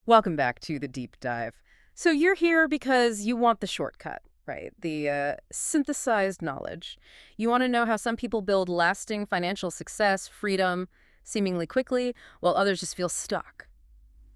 Welcome back to the deep dive. So you're here because you want the shortcut, right? The synthesized knowledge. You want to know how some people build lasting financial success, freedom, seemingly quickly, while others just feel stuck.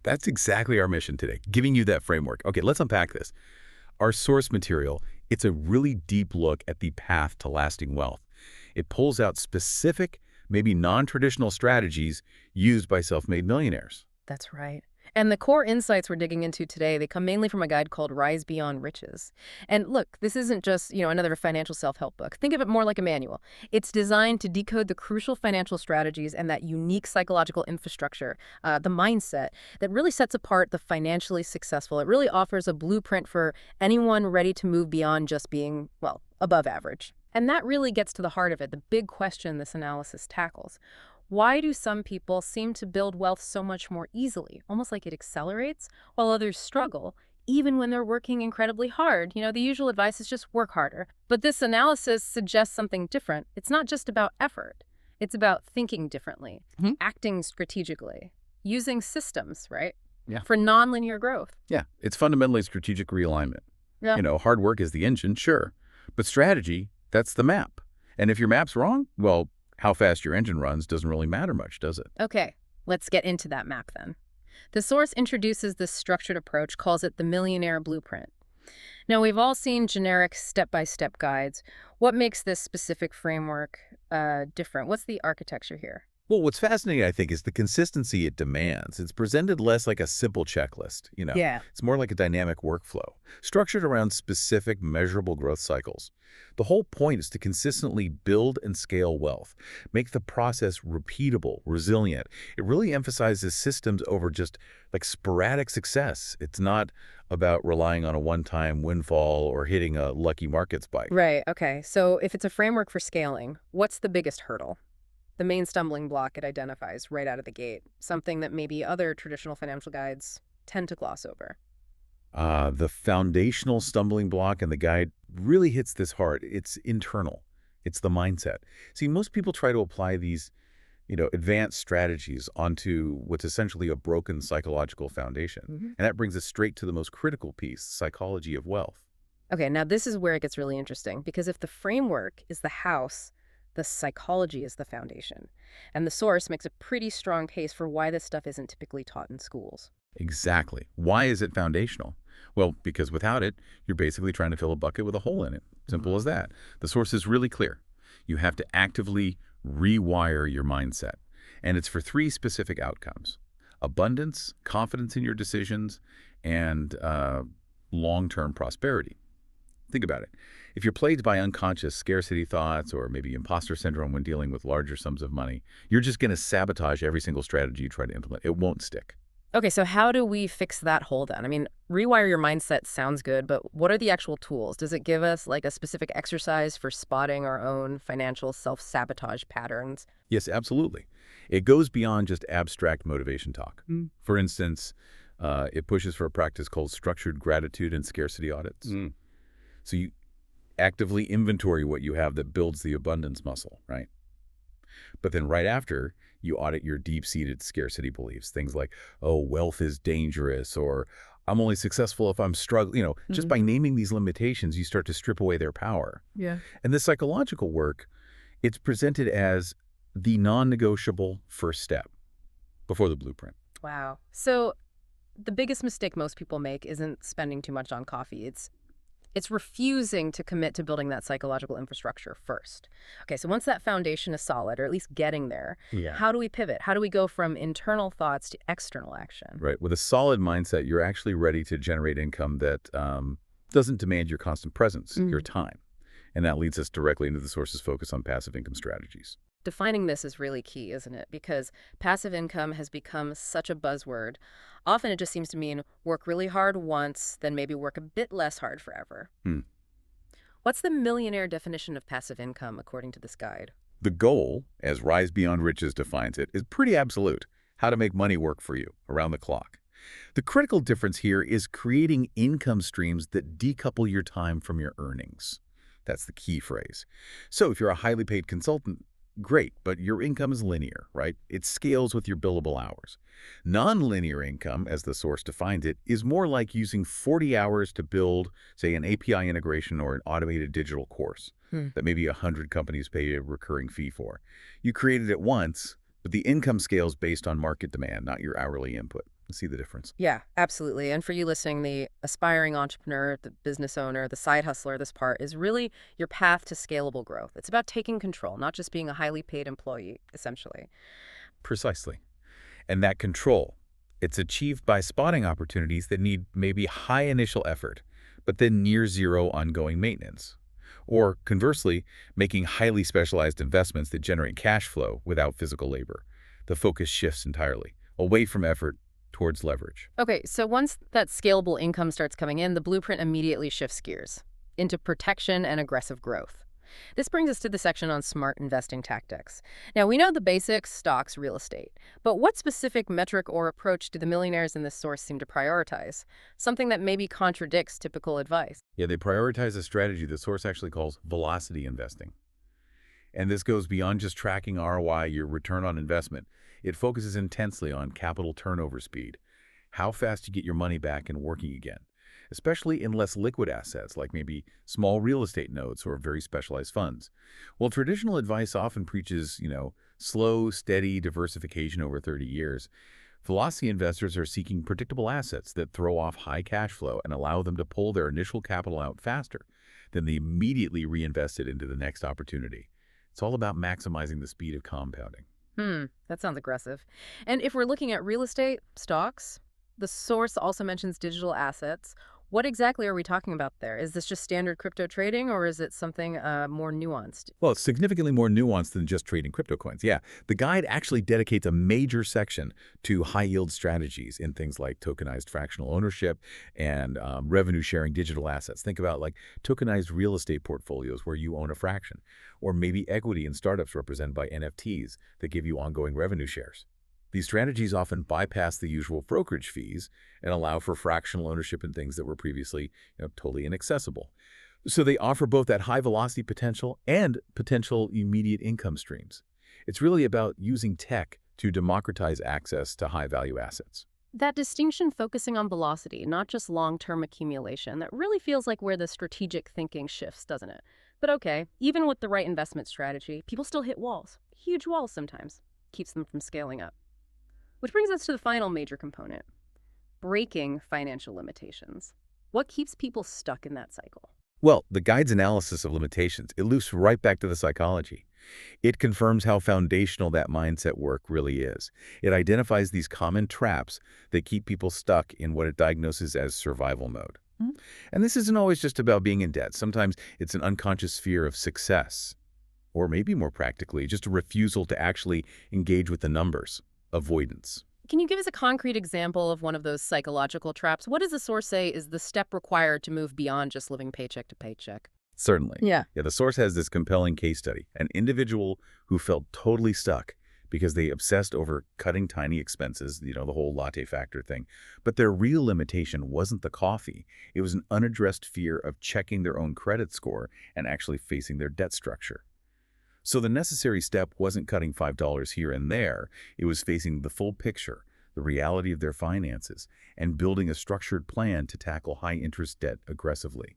That's exactly our mission today, giving you that framework. Okay, let's unpack this. Our source material, it's a really deep look at the path to lasting wealth. It pulls out specific, maybe non-traditional strategies used by self-made millionaires. That's right. And the core insights we're digging into today, they come mainly from a guide called Rise Beyond Riches. And look, this isn't just, another financial self-help book. Think of it more like a manual. It's designed to decode the crucial financial strategies and that unique psychological infrastructure, the mindset, that really sets apart the financially successful. It really offers a blueprint for anyone ready to move beyond just being, well, above average. And that really gets to the heart of it, the big question this analysis tackles. Why do some people seem to build wealth so much more easily, almost like it accelerates, while others struggle, even when they're working incredibly hard? The usual advice is just work harder. But this analysis suggests something different. It's not just about effort. It's about thinking differently, acting strategically, using systems, right? Yeah. For nonlinear growth. Yeah, it's fundamentally strategic realignment. Yeah. Hard work is the engine, sure. But strategy, that's the map. And if your map's wrong, well, how fast your engine runs doesn't really matter much, does it? Okay, let's get into that map then. The source introduces this structured approach, calls it the Millionaire Blueprint. Now, we've all seen generic step-by-step guides. What makes this specific framework different? What's the architecture here? Well, what's fascinating, I think, is the consistency it demands. It's presented less like a simple checklist, Yeah. It's more like a dynamic workflow, structured around specific, measurable growth cycles. The whole point is to consistently build and scale wealth, make the process repeatable, resilient. It really emphasizes systems over just like sporadic success. It's not about relying on a one-time windfall or hitting a lucky market spike. Right, okay. So if it's a framework for scaling, what's the biggest hurdle? The main stumbling block it identifies right out of the gate, something that maybe other traditional financial guides tend to gloss over. The foundational stumbling block in the guide really hits this hard. It's internal. It's the mindset. See, most people try to apply these, advanced strategies onto what's essentially a broken psychological foundation. And that brings us straight to the most critical piece, psychology of wealth. Okay, now this is where it gets really interesting, because if the framework is the house, the psychology is the foundation. And the source makes a pretty strong case for why this stuff isn't typically taught in schools. Exactly. Why is it foundational? Well, because without it, you're basically trying to fill a bucket with a hole in it. Simple as that. The source is really clear. You have to actively rewire your mindset. And it's for three specific outcomes: abundance, confidence in your decisions, and long-term prosperity. Think about it. If you're plagued by unconscious scarcity thoughts or maybe imposter syndrome when dealing with larger sums of money, you're just going to sabotage every single strategy you try to implement. It won't stick. Okay, so how do we fix that hole then? I mean, rewire your mindset sounds good, but what are the actual tools? Does it give us like a specific exercise for spotting our own financial self-sabotage patterns? Yes, absolutely. It goes beyond just abstract motivation talk. For instance, it pushes for a practice called structured gratitude and scarcity audits. So you actively inventory what you have that builds the abundance muscle, right? But then right after, you audit your deep-seated scarcity beliefs. Things like, oh, wealth is dangerous, or I'm only successful if I'm struggling. Just by naming these limitations, you start to strip away their power. Yeah. And this psychological work, it's presented as the non-negotiable first step before the blueprint. Wow. So the biggest mistake most people make isn't spending too much on coffee. It's refusing to commit to building that psychological infrastructure first. Okay, so once that foundation is solid, or at least getting there, how do we pivot? How do we go from internal thoughts to external action? Right. With a solid mindset, you're actually ready to generate income that doesn't demand your constant presence, your time. And that leads us directly into the source's focus on passive income strategies. Defining this is really key, isn't it? Because passive income has become such a buzzword. Often it just seems to mean work really hard once, then maybe work a bit less hard forever. What's the millionaire definition of passive income according to this guide? The goal, as Rise Beyond Riches defines it, is pretty absolute: how to make money work for you around the clock. The critical difference here is creating income streams that decouple your time from your earnings. That's the key phrase. So if you're a highly paid consultant, great, but your income is linear, right? It scales with your billable hours. Nonlinear income, as the source defines it, is more like using 40 hours to build, say, an API integration or an automated digital course Hmm. that maybe 100 companies pay a recurring fee for. You created it once, but the income scales based on market demand, not your hourly input. See the difference? Yeah, absolutely. And for you listening, the aspiring entrepreneur, the business owner, the side hustler, this part is really your path to scalable growth. It's about taking control, not just being a highly paid employee, essentially. Precisely. And that control, it's achieved by spotting opportunities that need maybe high initial effort, but then near zero ongoing maintenance. Or conversely, making highly specialized investments that generate cash flow without physical labor. The focus shifts entirely, away from effort towards leverage. Okay, so once that scalable income starts coming in, the blueprint immediately shifts gears into protection and aggressive growth. This brings us to the section on smart investing tactics. Now, we know the basics, stocks, real estate, but what specific metric or approach do the millionaires in this source seem to prioritize? Something that maybe contradicts typical advice. Yeah, they prioritize a strategy the source actually calls velocity investing. And this goes beyond just tracking ROI, your return on investment. It focuses intensely on capital turnover speed, how fast you get your money back and working again, especially in less liquid assets like maybe small real estate notes or very specialized funds. Well, traditional advice often preaches, slow, steady diversification over 30 years. Velocity investors are seeking predictable assets that throw off high cash flow and allow them to pull their initial capital out faster than they immediately reinvest it into the next opportunity. It's all about maximizing the speed of compounding. That sounds aggressive. And if we're looking at real estate, stocks, the source also mentions digital assets. What exactly are we talking about there? Is this just standard crypto trading or is it something more nuanced? Well, it's significantly more nuanced than just trading crypto coins. Yeah, the guide actually dedicates a major section to high-yield strategies in things like tokenized fractional ownership and revenue-sharing digital assets. Think about like tokenized real estate portfolios where you own a fraction, or maybe equity in startups represented by NFTs that give you ongoing revenue shares. These strategies often bypass the usual brokerage fees and allow for fractional ownership in things that were previously totally inaccessible. So they offer both that high velocity potential and potential immediate income streams. It's really about using tech to democratize access to high value assets. That distinction focusing on velocity, not just long-term accumulation, that really feels like where the strategic thinking shifts, doesn't it? But okay, even with the right investment strategy, people still hit walls. Huge walls sometimes. Keeps them from scaling up. Which brings us to the final major component, breaking financial limitations. What keeps people stuck in that cycle? Well, the guide's analysis of limitations, it loops right back to the psychology. It confirms how foundational that mindset work really is. It identifies these common traps that keep people stuck in what it diagnoses as survival mode. Mhm. And this isn't always just about being in debt. Sometimes it's an unconscious fear of success, or maybe more practically, just a refusal to actually engage with the numbers, avoidance. Can you give us a concrete example of one of those psychological traps? What does the source say is the step required to move beyond just living paycheck to paycheck? Certainly. Yeah. Yeah, the source has this compelling case study, an individual who felt totally stuck because they obsessed over cutting tiny expenses, the whole latte factor thing. But their real limitation wasn't the coffee. It was an unaddressed fear of checking their own credit score and actually facing their debt structure. So the necessary step wasn't cutting $5 here and there. It was facing the full picture, the reality of their finances, and building a structured plan to tackle high-interest debt aggressively.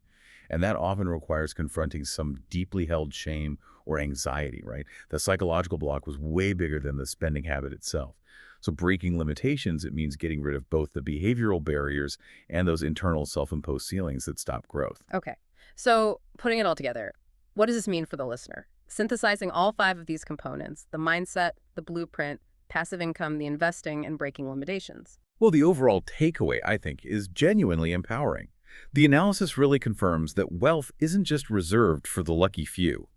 And that often requires confronting some deeply held shame or anxiety, right? The psychological block was way bigger than the spending habit itself. So breaking limitations, it means getting rid of both the behavioral barriers and those internal self-imposed ceilings that stop growth. Okay. So putting it all together, what does this mean for the listener? Synthesizing all 5 of these components, the mindset, the blueprint, passive income, the investing, and breaking limitations. Well, the overall takeaway, I think, is genuinely empowering. The analysis really confirms that wealth isn't just reserved for the lucky few.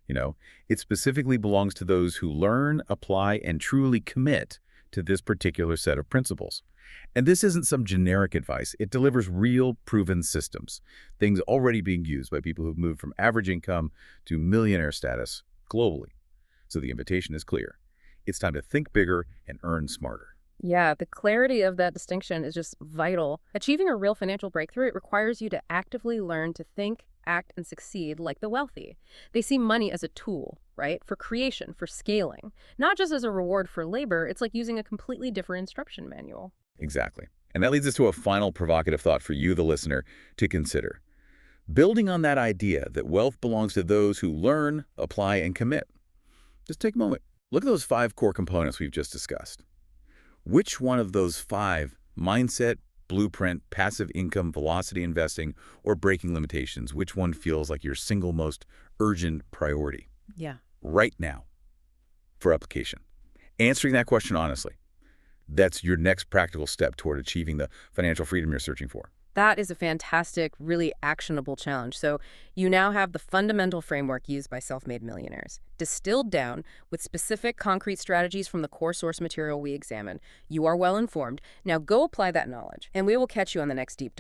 It specifically belongs to those who learn, apply, and truly commit to this particular set of principles. And this isn't some generic advice. It delivers real, proven systems, things already being used by people who've moved from average income to millionaire status globally. So the invitation is clear. It's time to think bigger and earn smarter. Yeah, the clarity of that distinction is just vital. Achieving a real financial breakthrough, it requires you to actively learn to think, act, and succeed like the wealthy. They see money as a tool, right? For creation, for scaling. Not just as a reward for labor, it's like using a completely different instruction manual. Exactly. And that leads us to a final provocative thought for you, the listener, to consider. Building on that idea that wealth belongs to those who learn, apply, and commit. Just take a moment. Look at those 5 core components we've just discussed. Which one of those 5, mindset, blueprint, passive income, velocity investing, or breaking limitations, which one feels like your single most urgent priority Yeah. right now for application? Answering that question honestly, that's your next practical step toward achieving the financial freedom you're searching for. That is a fantastic, really actionable challenge. So you now have the fundamental framework used by self-made millionaires, distilled down with specific concrete strategies from the core source material we examined. You are well informed. Now go apply that knowledge, and we will catch you on the next deep dive.